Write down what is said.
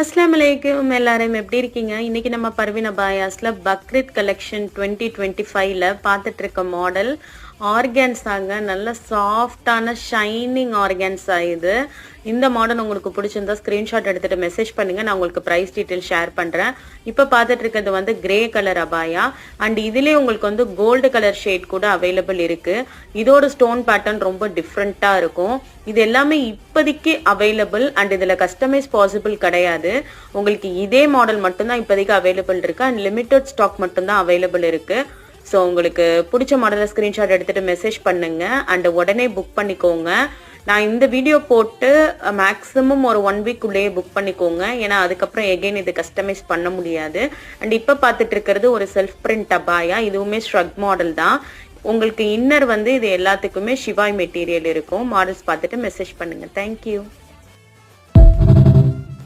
அஸ்ஸலாமு அலைக்கும் எல்லாரும் எப்படி இருக்கீங்க? இன்னைக்கு நம்ம பர்வீன் அபாயாஸ்ல பக்ரீத் கலெக்ஷன் 2025ல பார்த்துட்டு இருக்க மாடல் ஆர்கான்ஸாங்க. நல்ல சாஃப்டான ஷைனிங் ஆர்கான்ஸா இது. இந்த மாடல் உங்களுக்கு பிடிச்சிருந்தா ஸ்கிரீன்ஷாட் எடுத்துட்டு மெசேஜ் பண்ணுங்க. நான் உங்களுக்கு பிரைஸ் டீடைல் ஷேர் பண்றேன். இப்ப பார்த்துட்டு இருக்கிறது வந்து கிரே கலர் அபாயா அண்ட் இதுலயே உங்களுக்கு வந்து கோல்டு கலர் ஷேட் கூட அவைலபிள் இருக்கு. இதோட ஸ்டோன் பேட்டர்ன் ரொம்ப டிஃப்ரெண்டா இருக்கும். இது எல்லாமே இப்போதைக்கு அவைலபிள் அண்ட் இதுல கஸ்டமைஸ் பாசிபிள் கிடையாது. உங்களுக்கு இதே மாடல் மட்டும்தான் இப்போதைக்கு அவைலபிள் இருக்கு அண்ட் லிமிடெட் ஸ்டாக் மட்டும்தான் அவைலபிள் இருக்கு. ஸோ உங்களுக்கு பிடிச்ச மாடலை ஸ்க்ரீன்ஷாட் எடுத்துட்டு மெசேஜ் பண்ணுங்க அண்ட் உடனே புக் பண்ணிக்கோங்க. நான் இந்த வீடியோ போட்டு மேக்ஸிமம் ஒரு 1 வீக் உள்ளேயே புக் பண்ணிக்கோங்க. ஏன்னா அதுக்கப்புறம் எகெயின் இது கஸ்டமைஸ் பண்ண முடியாது. அண்ட் இப்போ பார்த்துட்டு இருக்கிறது ஒரு செல்ஃப் பிரிண்ட் அபாயா. இதுவுமே ஸ்ட்ரக் மாடல் தான். உங்களுக்கு இன்னர் வந்து இது எல்லாத்துக்குமே ஷிவாய் மெட்டீரியல் இருக்கும். மாடல்ஸ் பார்த்துட்டு மெசேஜ் பண்ணுங்க. தேங்க்யூ.